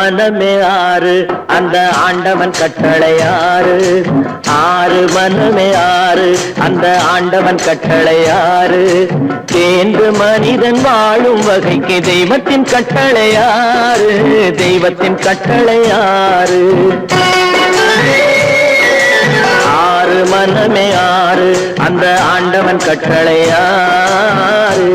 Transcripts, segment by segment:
மனமே ஆறு அந்த ஆண்டவன் கட்டளை ஆறு. ஆறு மனமே ஆறு அந்த ஆண்டவன் கட்டளை ஆறு. தேர்ந்து மனிதன் வாழும் வகைக்கு தெய்வத்தின் கட்டளை ஆறு. தெய்வத்தின் கட்டளை ஆறு. ஆறு மனமே ஆறு அந்த ஆண்டவன் கட்டளை ஆறு.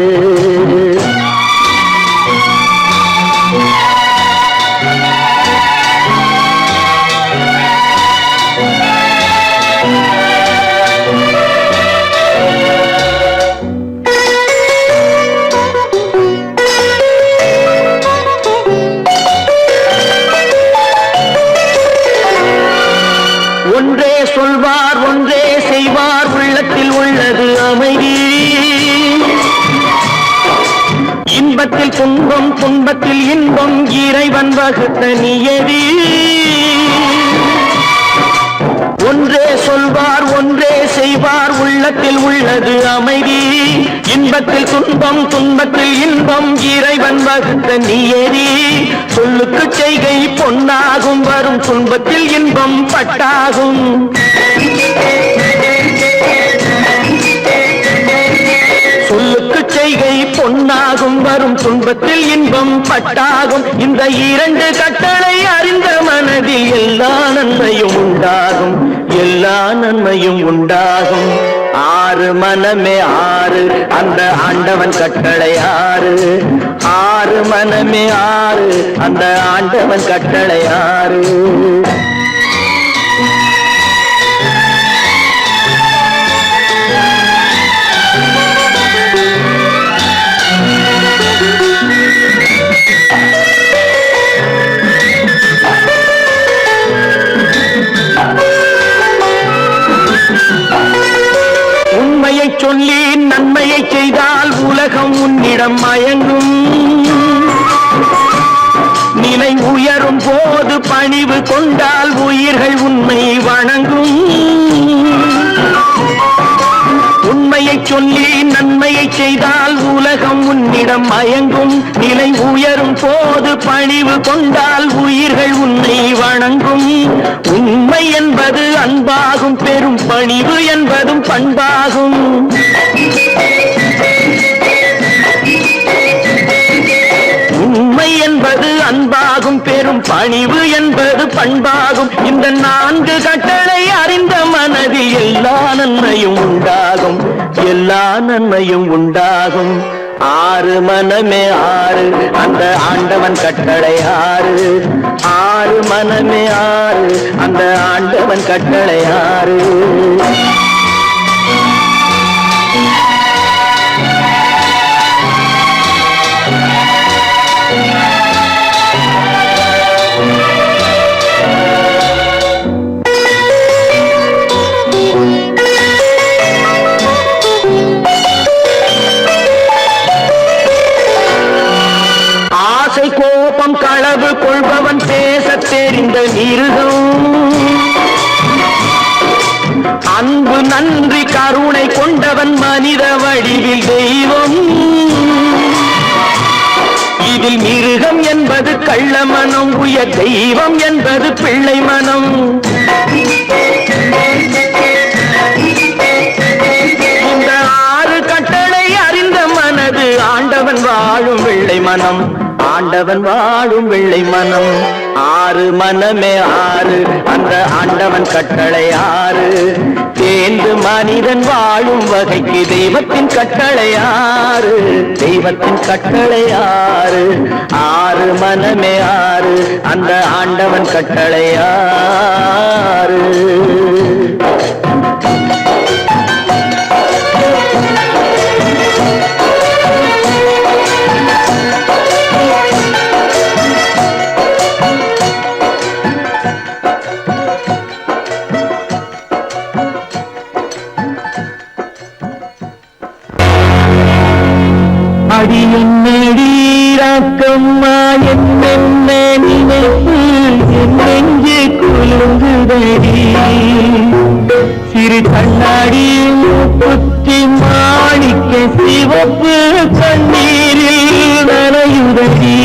ஒன்றே சொல்வார் ஒன்றே செய்வார் உள்ளத்தில் உள்ளது அமைதி. இன்பத்தில் துன்பம் துன்பத்தில் இன்பம் இறைவன் வகுத்த நியதி. ஒன்றே சொல்வார் ஒன்றே செய்வார் உள்ளத்தில் உள்ளது அமைதி. இன்பத்தில் துன்பம் துன்பத்தில் இன்பம் இறைவன் வகுத்த நியதி. சொல்லுக்கு செய்கை பொன்னாகும் வரும் துன்பத்தில் இன்பம் பட்டாகும். சொல்லுக்கு செய்கை பொன்னாகும் வரும் துன்பத்தில் இன்பம் பட்டாகும். இந்த இரண்டு கட்டளை அறிந்த மனதில் எல்லா நன்மையும் உண்டாகும். எல்லா நன்மையும் உண்டாகும். ஆறு மனமே ஆறு அந்த ஆண்டவன் கட்டளை ஆறு. ஆறு மனமே ஆறு அந்த ஆண்டவன் கட்டளை ஆறு. உண்மையை சொல்லி நன்மையை செய்தால் உலகம் உன்னிடம் மயங்கும். நிலை உயரும் போது பணிவு கொண்டால் உயிர்கள் உண்மை வணங்கும். உண்மையை சொல்லி நன்மையை செய்தால் உலகம் உன்னிடம் மயங்கும். நிலை உயரும் போது பணிவு கொண்டால் உயிர்கள் உன்னை வணங்கும். உண்மை என்பது அன்பாகும். பெரும் பணிவு என்பதும் பண்பாகும். உண்மை என்பது அன்பாகும். பெரும் பணிவு என்பது பண்பாகும். இந்த நான்கு கட்டளை அறிந்த மனதில் எல்லா நன்மையும் உண்டாகும். எல்லா நன்மையும் உண்டாகும். ஆறு மனமே ஆறு அந்த ஆண்டவன் கட்டளை ஆறு. ஆறு மனமே ஆறு அந்த ஆண்டவன் கட்டளை ஆறு. கோபம் களவு கொள்பவன் பேச தெரிந்த மிருகம். அன்பு நன்றி கருணை கொண்டவன் மனித வடிவில் தெய்வம். இதில் மிருகம் என்பது கள்ள மனம். உயர் தெய்வம் என்பது பிள்ளை மனம். இந்த ஆறு கட்டளை அறிந்த மனது ஆண்டவன் வாழும் வெள்ளை மனம். ஆண்டவன் வாழும் வெள்ளை மனம். ஆறு மனமே ஆறு அந்த ஆண்டவன் கட்டளை ஆறு. தேர்ந்து மனிதன் வாழும் வகைக்கு தெய்வத்தின் கட்டளை ஆறு. தெய்வத்தின் கட்டளை ஆறு. ஆறு மனமே ஆறு அந்த ஆண்டவன் கட்டளை ஆறு. அடி என்னடீராக்கம்மா என்னென்ன நினைப்பு என் நெஞ்சு குலுங்குதடி. சிறு கண்ணாடி புத்தி மாணிக்க சிவப்பு கண்ணீரில் நனையுதடி.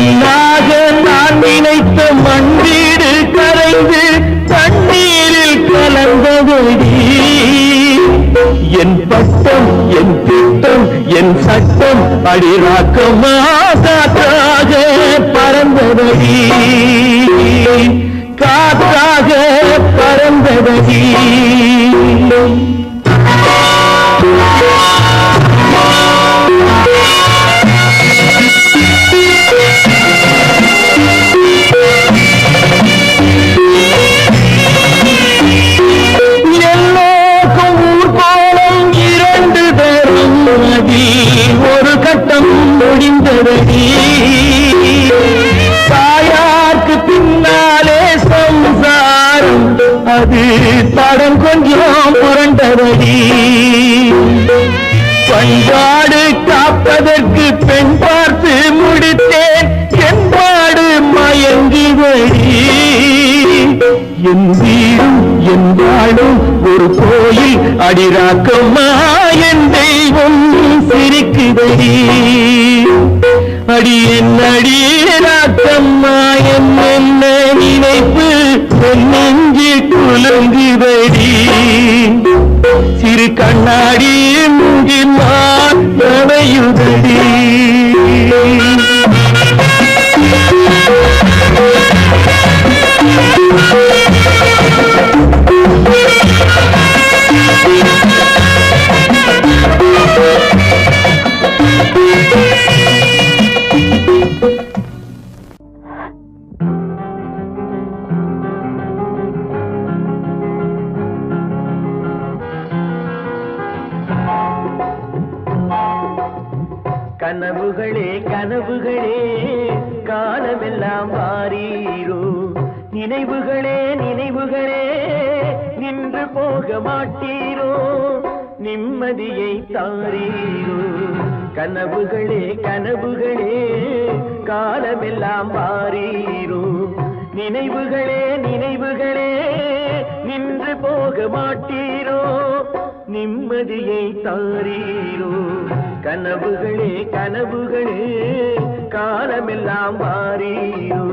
மண்ணாக நான் நினைத்த மண்ணீடு கரைந்து தண்ணீரில் கலந்ததடி என் பட்டம் என் திட்டம் என் சட்டம் அடிராக்கமா காற்றாக பறந்ததடி காற்றாக பறந்ததடி ஒரு கட்டம் முடிந்ததடி தாயாருக்கு பின்னாலே சம்சாரம் அது தடம் கொஞ்சம் புரண்டதடி பண்பாடு காப்பதற்கு பெண் பார்த்து முடித்தேன் என்பாடு மயங்குதடி என் வீடும் என் வாழும் ஒரு கோயில் அடிராக்கம்மா என் தெய்வம் சிரிக்குதடி அடி என் அடிராக்கம்மா என்ன நினைப்பு நெஞ்சு குலுங்குதடி சிறு கண்ணாடி முகிமான் நனையுதடி கனவுகளே கனவுகளே காலமெல்லாம் வாரீரோ நினைவுகளே நினைவுகளே நின்று போக மாட்டீரோ நிம்மதியை தாரீரோ கனவுகளே கனவுகளே காலமெல்லாம் வாரீரோ நினைவுகளே நினைவுகளே நின்று போக மாட்டீரோ நிம்மதியை தாரீரோ கனவுகளே கனவுகளே காலமெல்லாம் வாரீரோ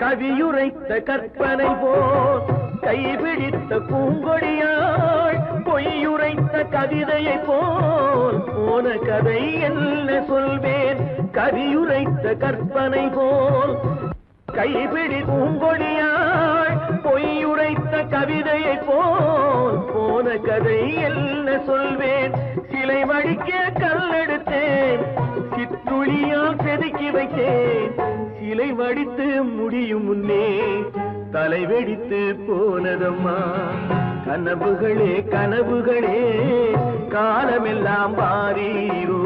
கவியுரைத்த கற்பனை போல் கைபிடித்த பூங்கொடியாள் பொய்யுரைத்த கவிதையை போல் போன கதை என்ன சொல்வேன் கவியுரைத்த கற்பனை போல் கைபிடி பூங்கொடியாள் பொய்யுரைத்த கவிதையை போல் போன கதை என்ன சொல்வேன் சிலை வடிக்க கல்லெடுத்தேன் சிற்றுளியால் செதுக்கி வைத்தேன் சிலை வடித்து முடியும் முன்னே தலை வெடித்து போனதம்மா கனவுகளே கனவுகளே காலமெல்லாம் வாரீரோ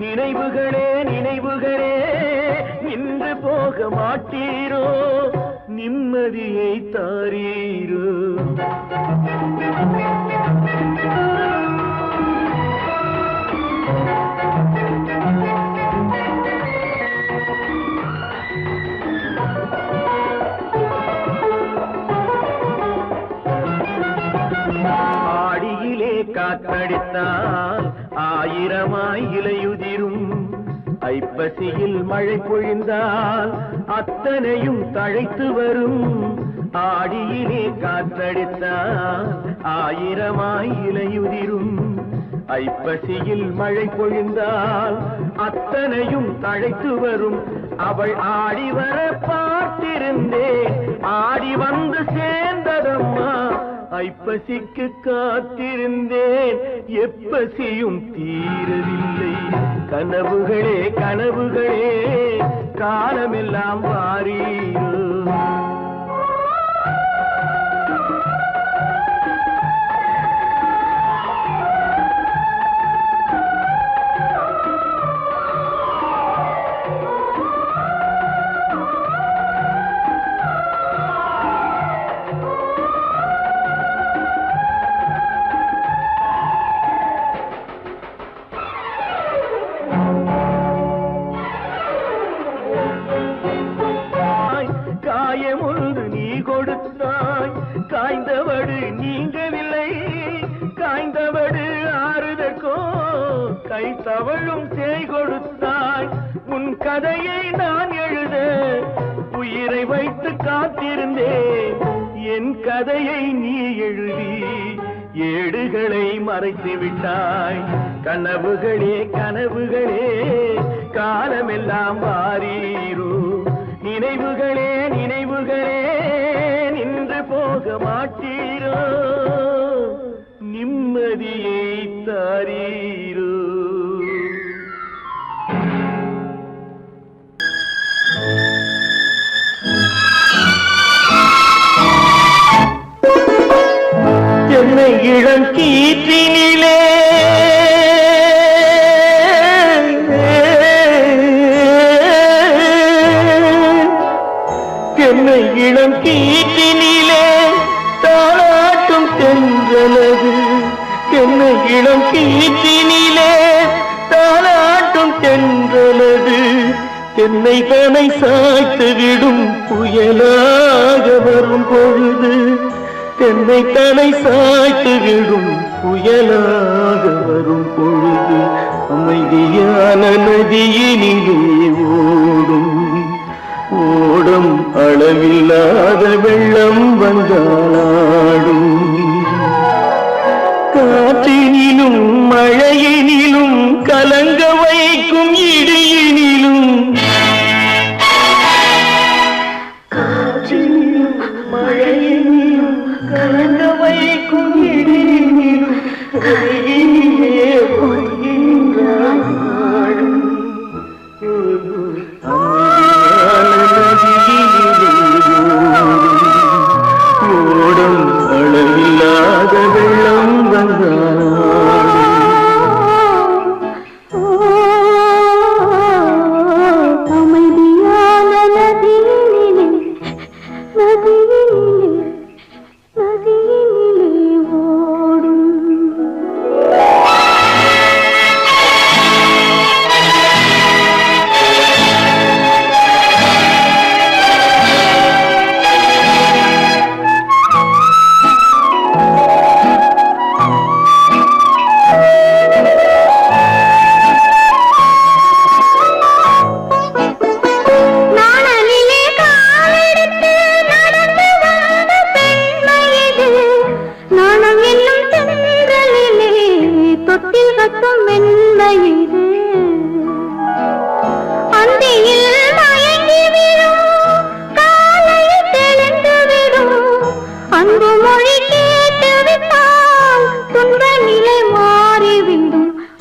நினைவுகளே நினைவுகளே நின்று போக மாட்டீரோ நிம்மதியை தாரீரோ காற்றடித்தால் ஆயிரமாய் இலையுதிரும் ஐப்பசியில் மழை பொழிந்தால் அத்தனையும் தழைத்து வரும் ஆடியிலே காற்றடித்தால் ஆயிரமாய் இலையுதிரும் ஐப்பசியில் மழை பொழிந்தால் அத்தனையும் தழைத்து வரும் அவள் ஆடி வர பார்த்திருந்தேன் ஆடி வந்து சேர்ந்ததம்மா ஐப்பசிக்கு காத்திருந்தேன் எப்பசியும் தீரவில்லை கனவுகளே கனவுகளே காலமெல்லாம் வாரீரோ கை தவழும் சேய் கொடுத்தாய் உன் கதையை நான் எழுத உயிரை வைத்து காத்திருந்தேன் என் கதையை நீ எழுதி ஏடுகளை மறைத்து விட்டாய் கனவுகளே கனவுகளே காலமெல்லாம் வாரீரோ நினைவுகளே நினைவுகளே நின்று போக மாட்டீரோ நிம்மதியை தாரீரோ என்னை இளம் கீற்றினிலே என்னை இளம் கீற்றினிலே தாளாட்டும் தென்றலது என்னை இளம் கீற்றினிலே தாளாட்டும் தென்றலது என்னை தனை சாய்த்து விடும் புயலாக வரும் பொழுது என்னை தலை சாய்த்து விடும் புயலாக வரும் பொழுது அமைதியான நதியினிலே ஓடும் ஓடும் அளவில்லாத வெள்ளம் வந்தாடும் காற்றினிலும் மழையினிலும் கலங்க வைக்கும் இடியினிலும் காற்றினிலும் மழையினிலும் கலங்க வைக்கும் இடியினிலும் கையினிலே ஒழுகின்றான் ஓடும் அளவில்லாத வெள்ளம்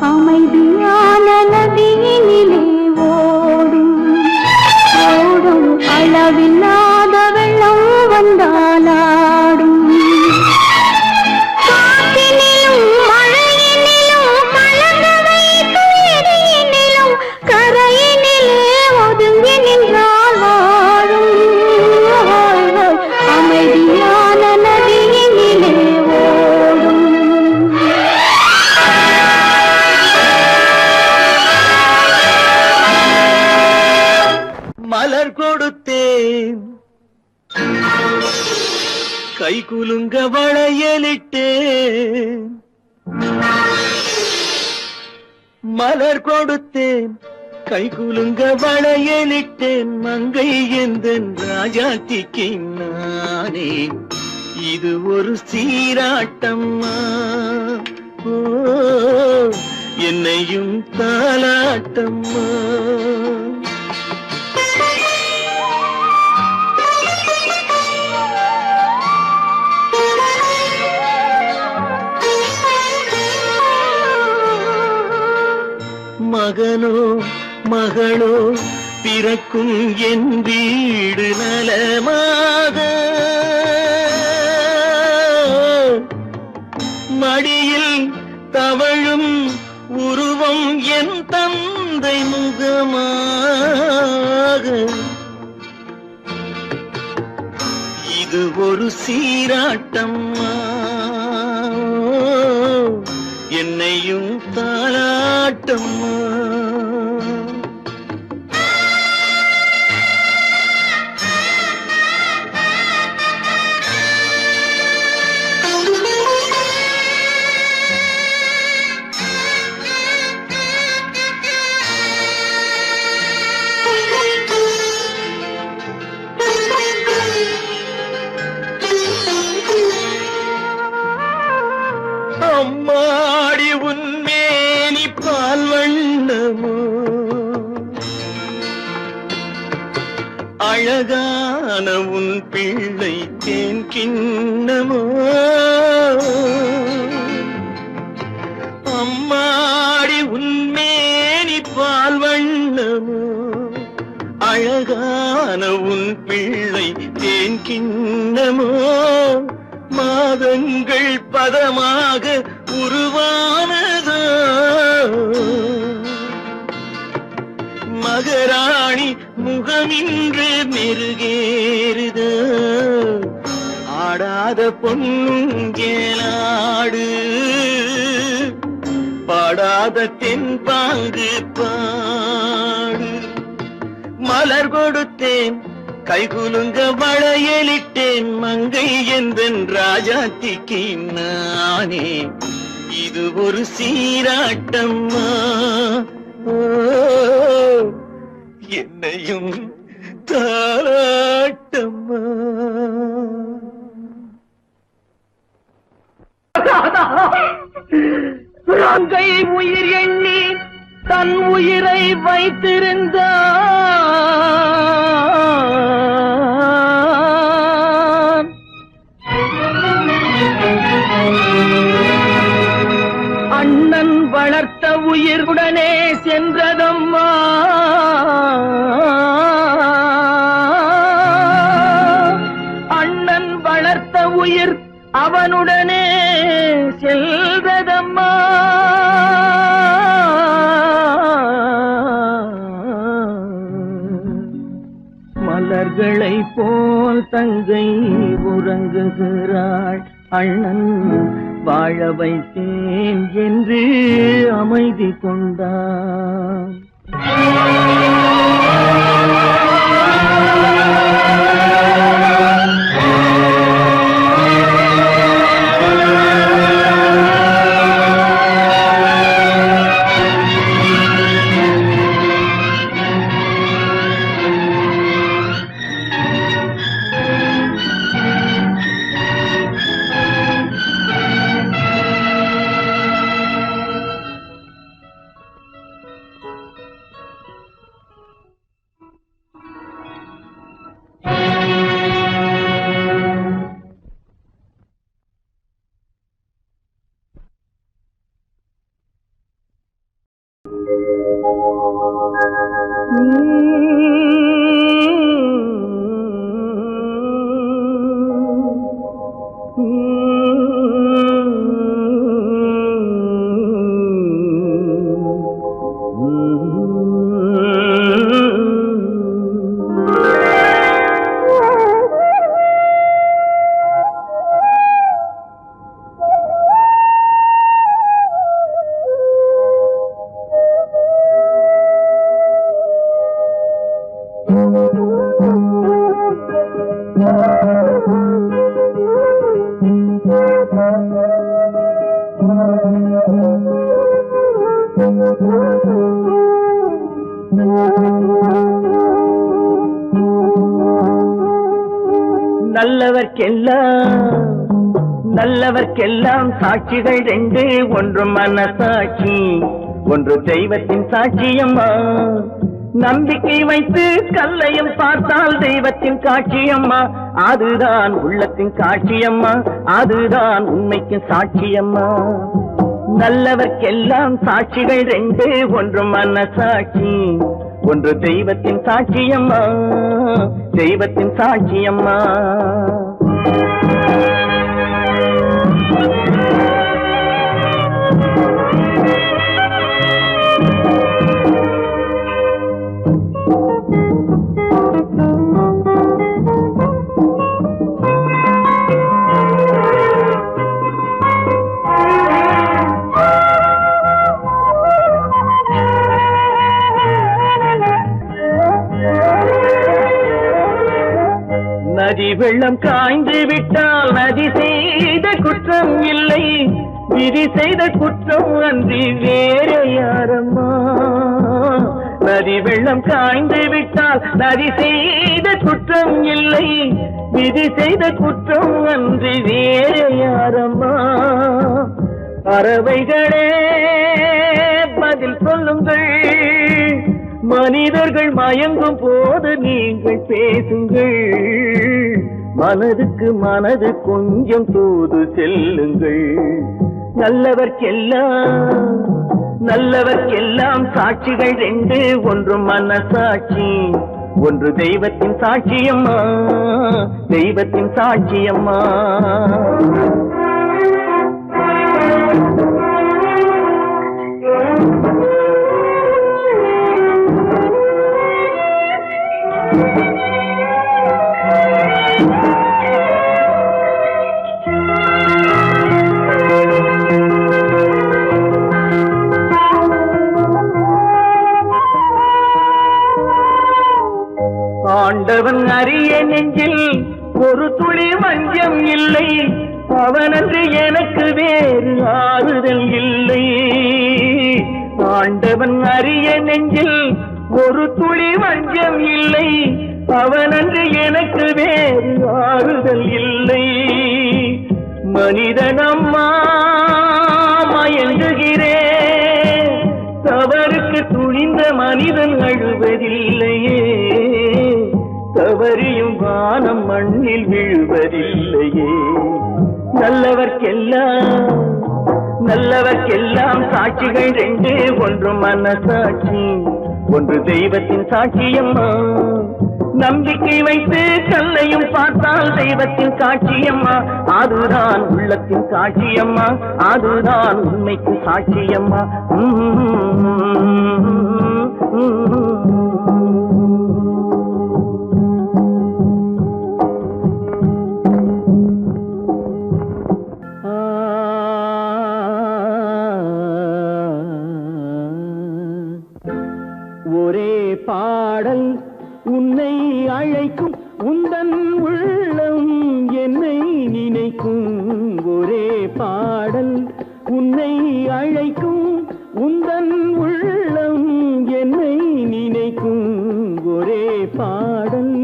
அமைதியான நதியினிலே ஓடும் அளவில்லாத வெள்ளம் வந்தாலாடும் காற்றினிலும் மழையினிலும் கலங்க வைக்கும் இடியினிலும் கரையினிலே ஒதுங்கி நின்றால் வாழும் அமைதியான நதியினிலே ஓடும் மலர் கொடுத்தேன் கை குலுங்க வளையலிட்டேன் மலர் கொடுத்தேன் கை குலுங்க வளையலிட்டேன் மங்கை எந்தன் ராஜாத்திக்கு நானே இது ஒரு சீராட்டம்மா ஓ என்னையும் தாலாட்டம்மா மகனோ மகளோ பிறக்கும் என் வீடு நலமாக மடியில் தவழும் உருவம் என் தந்தை முகமாக இது ஒரு சீராட்டம்மா என்னையும் தாலாட்டம்மா அம்மாடி உன்மேனி பால் வண்ணமோ அழகான உன் பிள்ளை தேன் கிண்ணமோ அம்மாடி உன்மேனி பால் வண்ணமோ அழகான உன் பிள்ளை தேன் கிண்ணமோ மாதங்கள் பதமாக உருவானதோ மகராணி முகமின்று மெருகேறுதோ ஆடாத பொன்னுங்கேலாடு பாடாத தென்பாங்கு பாடு மலர் கொடுத்தேன் கைகுலுங்க வளையலிட்டேன் மங்கை என்பன் ராஜாத்திக்கு நானே இது ஒரு சீராட்டம்மா என்னையும் தாராட்டம்மா மங்கை உயிர் எண்ணி தன் உயிரை வைத்திருந்தான் அண்ணன் வளர்த்த உயிருடனே சென்றதம்மா அண்ணன் வளர்த்த உயிர் அவனுடனே செல்வதம்மா மலர்களை போல் தங்கை உறங்குகிறாள் அண்ணன் வாழ வைத்தேன் என்று அமைதி கொண்டான் நல்லவர்க்கெல்லாம் சாட்சிகள் ரெண்டு ஒன்று மனசாட்சி ஒன்று தெய்வத்தின் சாட்சியம்மா நம்பிக்கை வைத்து கல்லையும் பார்த்தால் தெய்வத்தின் காட்சியம்மா அதுதான் உள்ளத்தின் காட்சியம்மா அதுதான் உண்மைக்கு சாட்சியம்மா நல்லவர்க்கெல்லாம் சாட்சிகள் ரெண்டு ஒன்று மனசாட்சி ஒன்று தெய்வத்தின் சாட்சியம்மா தெய்வத்தின் சாட்சியம்மா நதி வெள்ளம் காய்ந்து விட்டால் நதி செய்த குற்றம் இல்லை விதி செய்த குற்றம் அன்றி வேற யாரம்மா நதி வெள்ளம் காய்ந்து விட்டால் நதி செய்த குற்றம் இல்லை விதி செய்த குற்றம் அன்றி வேற யாரம்மா பறவைகளே பதில் சொல்லுங்கள், மனிதர்கள் மயங்கும் போது நீங்கள் பேசுங்கள், மனதுக்கு மனது கொஞ்சம் தூது செல்லுங்கள். நல்லவர்க்கெல்லாம் சாட்சிகள் ரெண்டு, ஒன்று மனசாட்சி, ஒன்று தெய்வத்தின் சாட்சியம்மா, தெய்வத்தின் சாட்சியம்மா. ஆண்டவன் அறிய நெஞ்சில் ஒரு துளி வஞ்சம் இல்லை, அவனன்று எனக்கு வேறு ஆறுதல் இல்லை. ஆண்டவன் அறிய நெஞ்சில் ஒரு துளி வஞ்சம் இல்லை, அவனன்று எனக்கு வேறு ஆறுதல் இல்லை. மனிதனம்மா மயங்குகிறேன், தவறுக்கு துணிந்த மனிதன் அழுவதில்லையே, தவறியும் வானம் மண்ணில் விழுவதில்லையே. நல்லவர்க்கெல்லாம் சாட்சிகள் ரெண்டு, ஒன்று மனசாட்சி, ஒன்று தெய்வத்தின் சாட்சியம்மா. நம்பிக்கை வைத்து கல்லையும் பார்த்தால் தெய்வத்தின் சாட்சியம்மா, அதுதான் உள்ளத்தின் சாட்சியம்மா, அதுதான் உண்மைக்கு சாட்சியம்மா. ஒரே பாடல் உன்னை அழைக்கும், உந்தன் உள்ளம் என்னை நினைக்கும். ஒரே பாடல் உன்னை அழைக்கும், உந்தன் உள்ளம் என்னை நினைக்கும். ஒரே பாடல்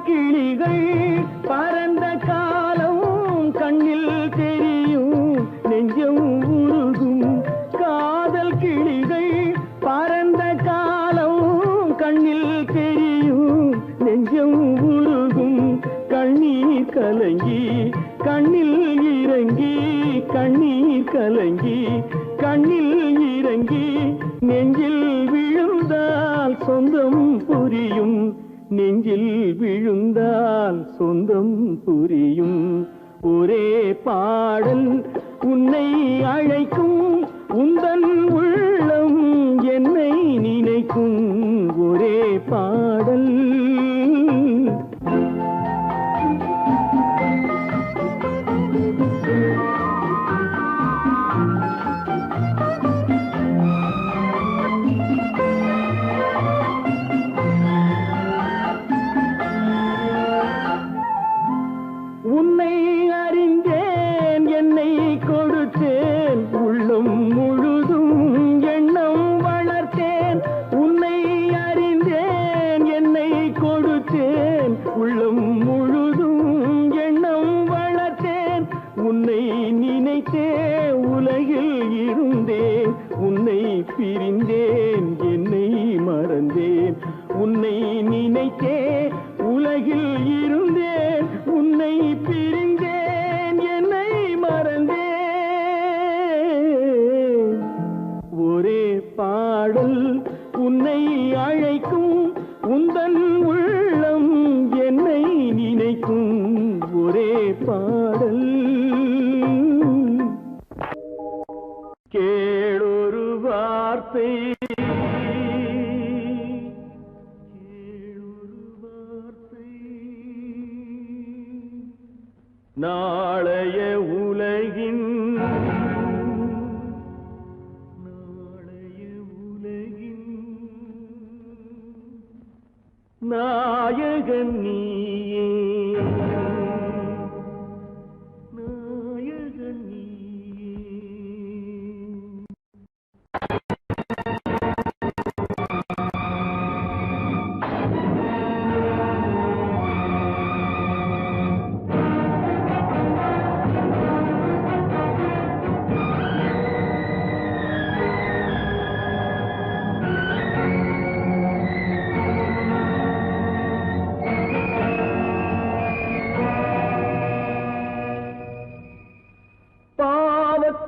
கிளிகள் பறந்த காலம் கண்ணில் தெரியும், நெஞ்சம் உருகும். காதல் கிளிகள் பறந்த காலம் கண்ணில் தெரியும், நெஞ்சம் உருகும். கண்ணீர் கலங்கி கண்ணில் இறங்கி, கண்ணீர் கலங்கி கண்ணில் இறங்கி, நெஞ்சில் விழுந்தால் சொந்தம் புரியும், நெஞ்சில் விழுந்தால் சொந்தம் புரியும். ஒரே பாடல் உன்னை அழைக்கும், உந்தன் உள்ளம் என்னை நினைக்கும். ஒரே பாடல் உன்னை அறிந்தேன், என்னை கொடுத்தேன், உள்ளம் முழுதும் எண்ணம் வளர்த்தேன். உன்னை அறிந்தேன், என்னை கொடுத்தேன், உள்ளம் முழுதும் எண்ணம் வளர்த்தேன். உன்னை நினைத்தே உலகில் இருந்தேன், உன்னை பிரிந்தேன், என்னை மறந்தேன். உன்னை நினைத்தே உலகில் இருந்தேன், உன்னை பிரிந்தேன், என்னை மறந்தேன். ஒரே பாடல் உன்னை அழைக்கும், உந்தன் உள்ளம் என்னை நினைக்கும். ஒரே பாடல் கேளொரு வார்த்தை, நாளைய உலகின் நாயகன் நீயே,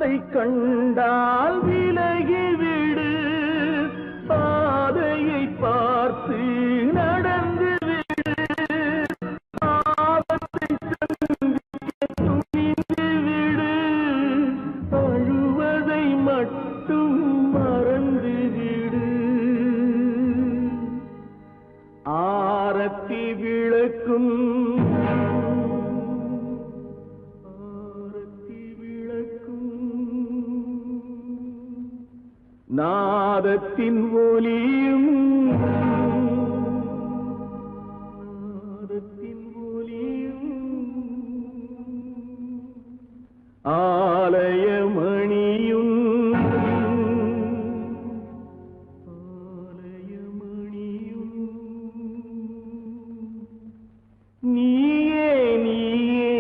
ஆபத்தை கண்டால் விலகிவிடு, பாதையை பார்த்து நடந்து விடு, ஆபத்தை துணிந்து விடு, அழுவதை மட்டும் மறந்து விடு. ஆரத்தி விளக்கும் நாதத்தின் ஒலியும் ஆலயமணியும் நீயே நீயே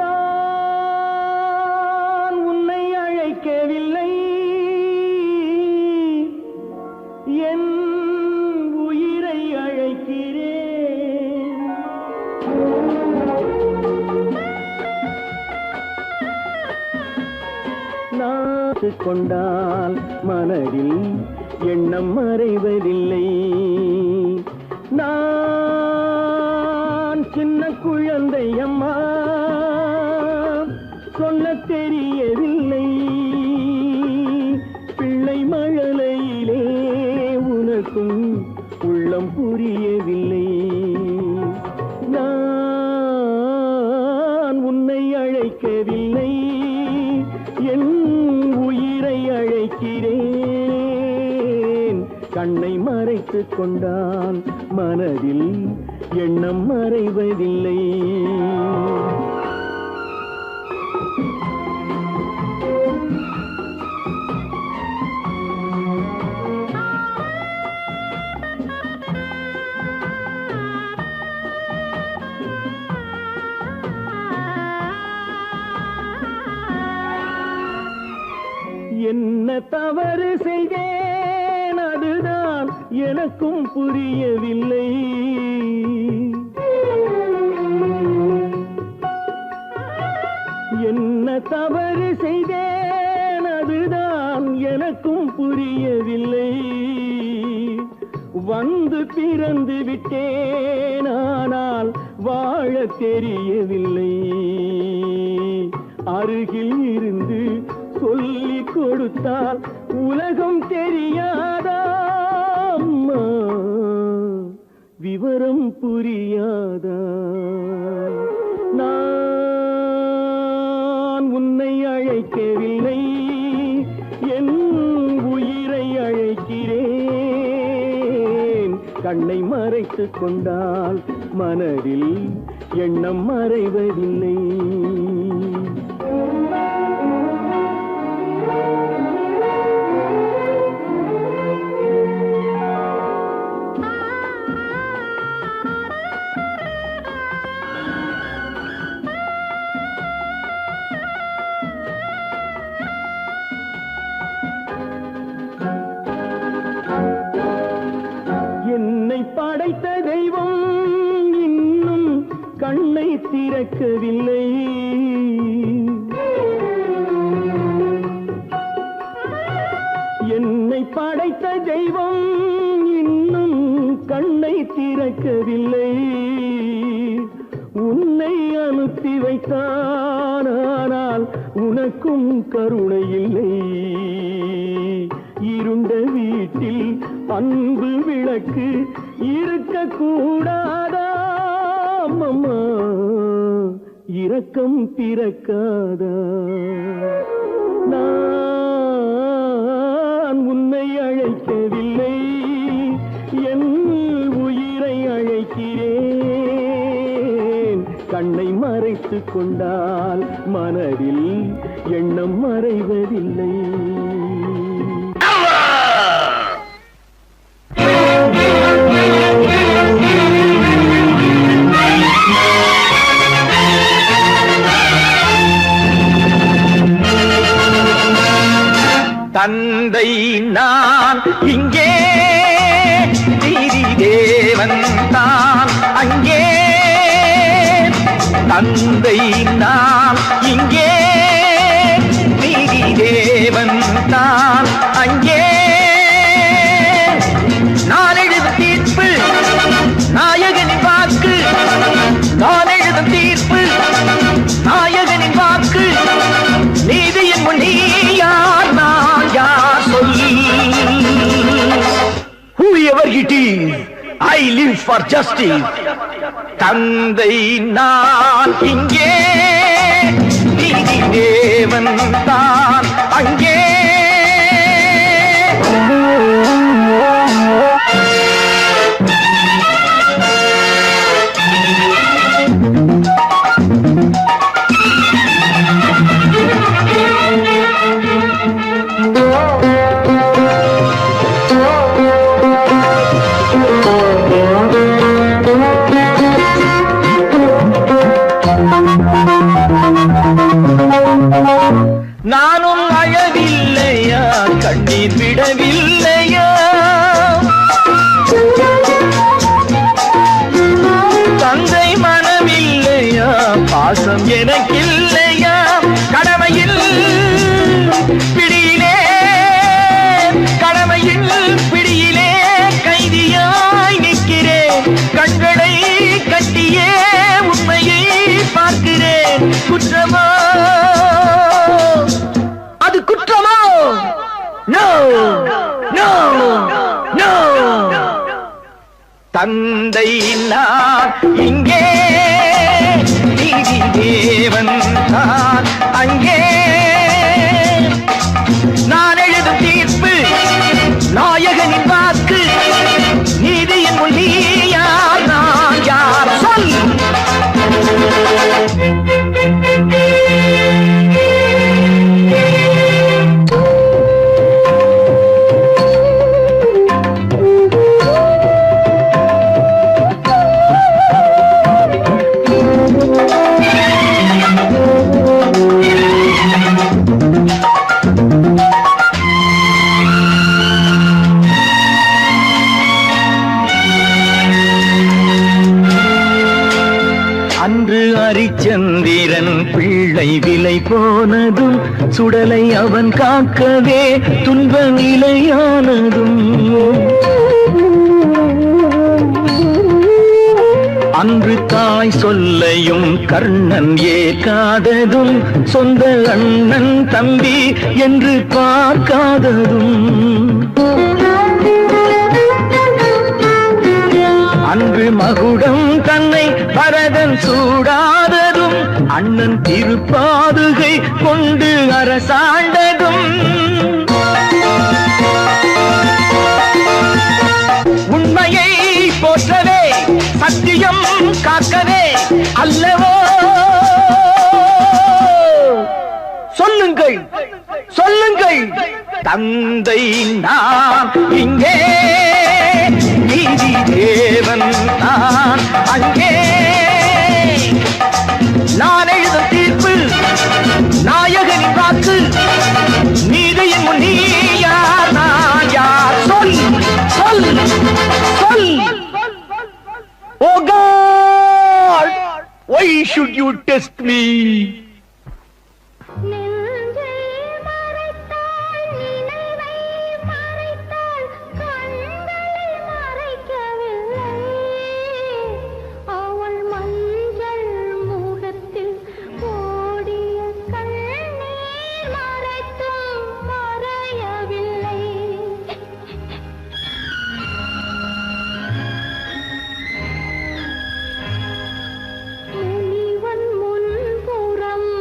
நான் உன்னை அழைக்கவில்லை, என் உயிரை அழைக்கிறேன். நாத்து கொண்டால் மனதில் எண்ணம் மறைவதில்லை. நான் சின்ன குழந்தை அம்மா, சொல்ல தெரியவில்லை. பிள்ளை மழலையிலே உனக்கும் உள்ளம் புரியவில்லை. நான் உன்னை அழைக்கவில்லை, என் உயிரை அழைக்கிறேன். கண்ணை மறைத்துக் கொண்டால் மனதில் எண்ணம் மறைவதில்லை. என்ன தவறு செய்தேன், அதுதான் எனக்கும் புரியவில்லை. என்ன தவறு செய்தேன், அதுதான் எனக்கும் புரியவில்லை. வந்து பிறந்து விட்டேன், ஆனால் வாழ தெரியவில்லை. அருகில் இருந்து சொல்லிக் கொடுத்தால் உலகம் தெரியாதா அம்மா, விவரம் புரியாதா? நான் உன்னை அழைக்கவில்லை, என் உயிரை அழைக்கிறேன். கண்ணை மறைத்துக் கொண்டால் மனதில் எண்ணம் மறைவதில்லை. படைத்த தெய்வம் இன்னும் கண்ணை திறக்கவில்லை. என்னை படைத்த தெய்வம் இன்னும் கண்ணை திறக்கவில்லை. உன்னை அனுப்பி வைத்தான், ஆனால் உனக்கும் கருணை இல்லை. இருண்ட வீட்டில் அன்பு விளக்கு இருக்க கூடாதா அம்மா, இரக்கம் பிறக்காதா? நான் உன்னை அழைக்கவில்லை, என் உயிரை அழைக்கிறேன். கண்ணை மறைத்துக் கொண்டால் மனதில் எண்ணம் மறைவதில்லை. தந்தை நான் இங்கே, நீதி தேவன் தான் அங்கே. தந்தை நான் இங்கே, நீதி தேவன் தான் அங்கே. நான் எழுதும் தீர்ப்பு நாயகனின் வாக்கு, நான் எழுதும் தீர்ப்பு நாயகனின் வாக்கு. நீதியின் முன் நீ யார், நான் யார் சொல். Whoever it is, I live for justice. தந்தை நான் இங்கே, நீதி தேவன் தான் அங்கே. நானும் அழவில்லையா, கண்ணீர் விடவில்லையா, தந்தை மனமில்லையா, பாசம் எனக்கில்லையா. கடமையில் பிடியிலே, கடமையில் பிடியிலே கைதியாய் நிற்கிறேன். கண்களை கட்டியே உண்மையை பார்க்கிறேன். குற்றமா அது குற்றமோ? No no no. தந்தை நான் இங்கே, நீதி தேவன் தான் அங்கே. நான் எழுதும் தீர்ப்பு நாயகனின் வாக்கு. நீதியின் முன் நீ யார், நான் யார் சொல். அன்று அரிச்சந்திரன் பிள்ளை விலை போனதும், சுடலை அவன் காக்கவே துன்ப நிலையானதும். அன்று தாய் சொல்லையும் கர்ணன் ஏற்காததும், சொந்த அண்ணன் தம்பி என்று பார்க்காததும். அன்று மகுடம் தன்னை பரதன் சூடாததும், அண்ணன் திருப்பாதுகை கொண்டு அரசாண்டதும். உண்மையை போற்றவே, சத்தியம் காக்கவே அல்லவோ. சொல்லுங்கள் சொல்லுங்கள். தந்தை நான் இங்கே, நீதி தேவன் தான் அங்கே. நான் எழுதும் தீர்ப்பு நாயகனின் வாக்கு. நீதியின் முன் நீ யார், நான் யார் சொல் சொல் சொல். Oh God, why should you test me? முன்புறம்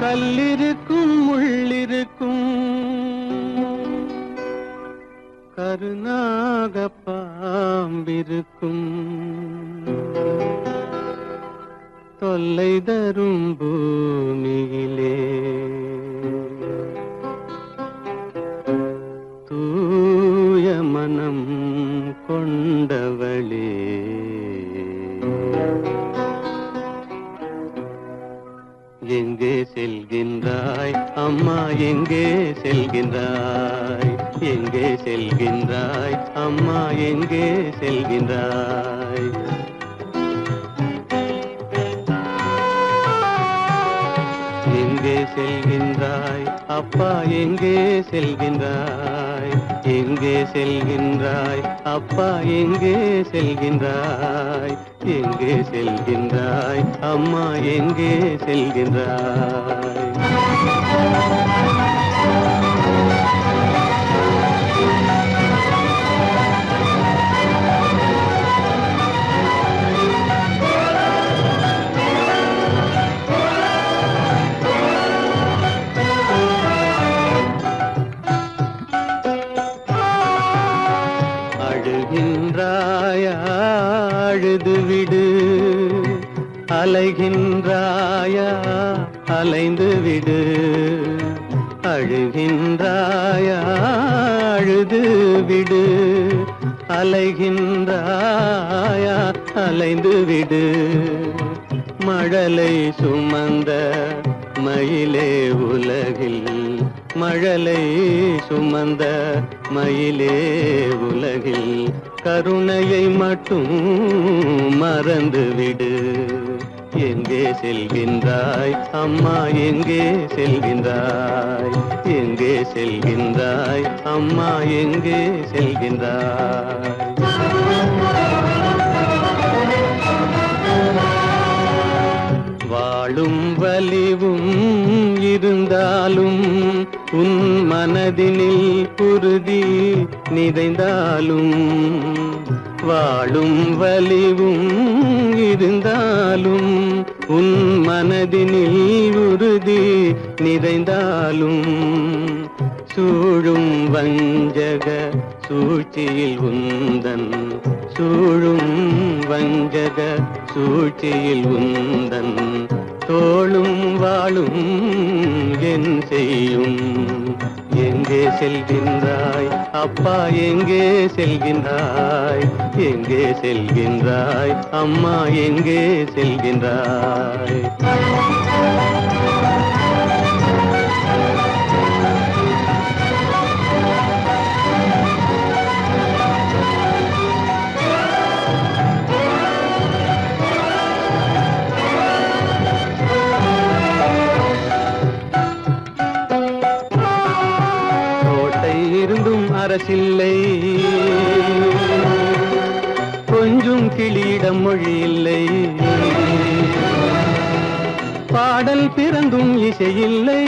கல்லிருக்கும் முள்ளிருக்கும் கருநாக பாம்பிருக்கும் தொல்லை தரும் பூமியிலே தூய மனம் கொண்டவளே எங்கே செல்கின்றாய் அம்மா எங்கே செல்கின்றாய் எங்கே செல்கின்றாய் அம்மா எங்கே செல்கின்றாய் எங்கே செல்கின்றாய் அப்பா எங்கே செல்கின்றாய் எங்கே செல்கின்றாய் அப்பா எங்கே செல்கின்றாய் எங்கே செல்கின்றாய் அம்மா எங்கே செல்கின்றாய் அழுகின்றாயா அழுது விடு அலைகின்றாயா அலைந்து விடு அழுகின்றாயா அழுது விடு அலைகின்றாயா அலைந்து விடு மழலை சுமந்த மயிலே உலகில் மழலை சுமந்த மயிலே உலகில் கருணையை மட்டும் மறந்துவிடு எங்கே செல்கின்றாய் அம்மா எங்கே செல்கின்றாய் எங்கே செல்கின்றாய் அம்மா எங்கே செல்கின்றாய் வாழும் வலிவும் இருந்தாலும் உன் மனதினில் உறுதி நிறைந்தாலும் வாழும் வலிவும் இருந்தாலும் உன் மனதினில் உறுதி நிறைந்தாலும் சூழும் வஞ்சக சூழ்ச்சியில் உந்தன் சூழும் வஞ்சக சூழ்ச்சியில் உந்தன் தோளும் வாழும் என் செய்யும் எங்கே செல்கின்றாய் அப்பா எங்கே செல்கின்றாய் எங்கே செல்கின்றாய் அம்மா எங்கே செல்கின்றாய் இருந்தும் அரசில்லை கொஞ்சம் கிளியிடம் மொழி இல்லை பாடல் பிறந்தும் இசையில்லை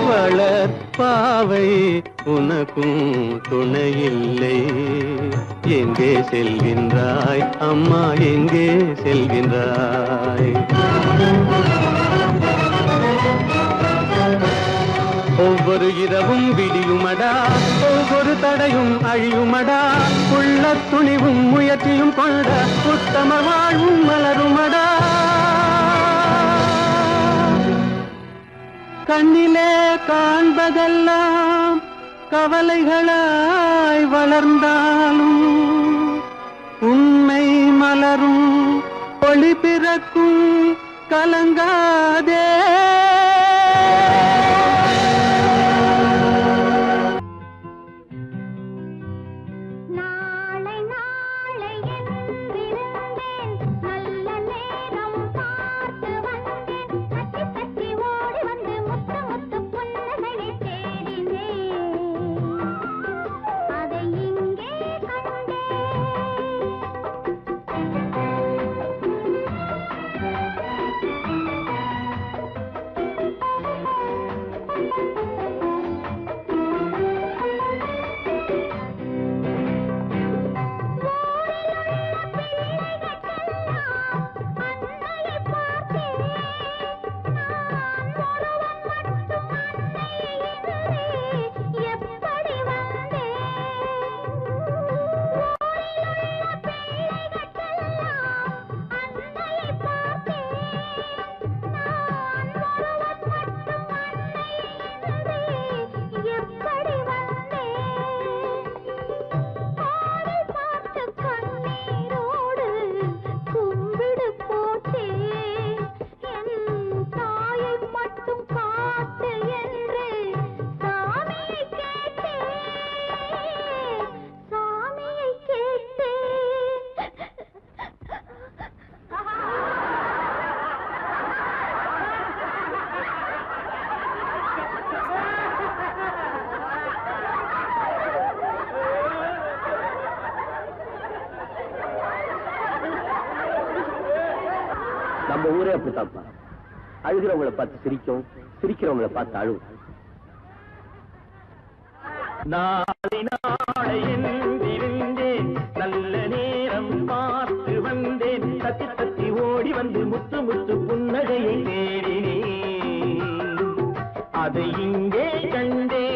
வளர் பாவை உனக்கும் துணையில்லை எங்கே செல்கின்றாய் அம்மா எங்கே செல்கின்றாய் ஒவ்வொரு இரவும் விடியுமடா ஒவ்வொரு தடையும் அழியுமடா உள்ள துணிவும் முயற்சியும் கொண்ட உத்தம வாழ்வும் மலருமடா கண்ணிலே காண்பதெல்லாம் கவலைகளாய் வளர்ந்தாலும் உண்மை மலரும் ஒளி பிறக்கும் கலங்காதே ஊரே அப்படித்தான்ப்பா. அழுகிறவங்களை பார்த்து சிரிக்கும், சிரிக்கிறவங்களை பார்த்து அழுவும். நாளை நாளை என்றிருந்தேன், நல்ல நேரம் பார்த்து வந்தேன், தத்தி தத்தி ஓடி வந்து முத்து முத்து புன்னகையை தேடினேன், அதை இங்கே கண்டேன்.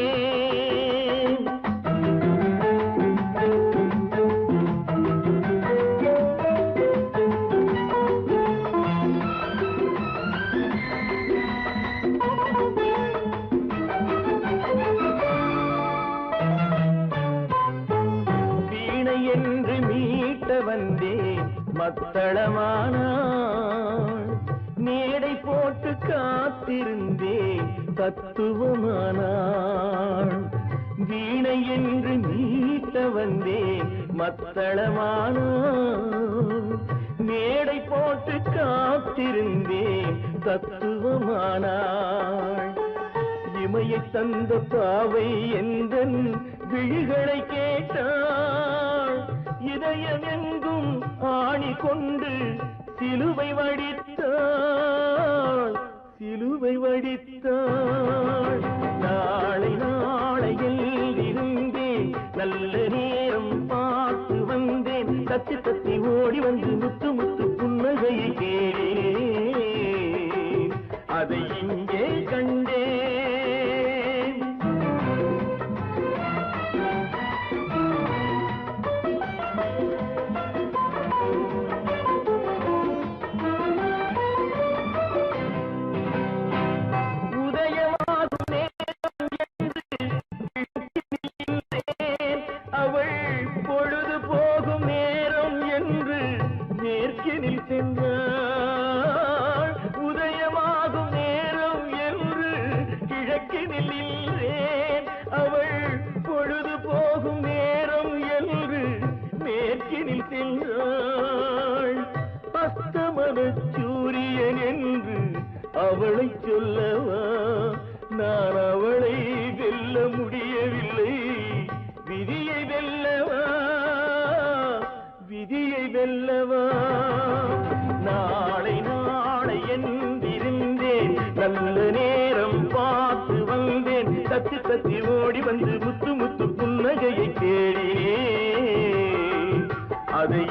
என்று மீட்ட வந்தேன், மத்தளமானாள், மேடை போட்டு காத்திருந்தேன், தத்துவமானாள். வீணை என்று மீட்ட வந்தேன், மத்தளமானாள், மேடை போட்டு காத்திருந்தேன், தத்துவமானாள். இமையை தந்த பாவை எந்தன் விழிகளை கேட்டாள், இதயம் எங்கும் ஆணி கொண்டு சிலுவை வடித்தாள், சிலுவை வடித்தாள். நாளை நாளையில் இருந்தேன், நல்ல நேரம் பார்த்து வந்தேன், தத்தி தத்தி ஓடி வந்து முத்து முத்து புன்னகையை கேட்டேன், அதை இங்கே கண்டேன். பொழுது போகும் நேரம் என்று நேர்கினில் சென்றாள், உதயமாகும் நேரம் என்று கிழக்கினில் நின்றேன், அவள் பொழுது போகும் நேரம் என்று மேற்கினில் சென்றாள். அஸ்தமன சூரியன் என்று அவளை சொல்லவா, நான் அவளை வெல்ல முடியவில்லை, விதியை வெல்லவா, விதியை வெல்லவா. நாளை நாளை என்றிருந்தேன், நல்ல நேரம் பார்த்து வந்தேன், தத்தி தத்தி ஓடி வந்து முத்து முத்து புன்னகையை தேடினேன், அதை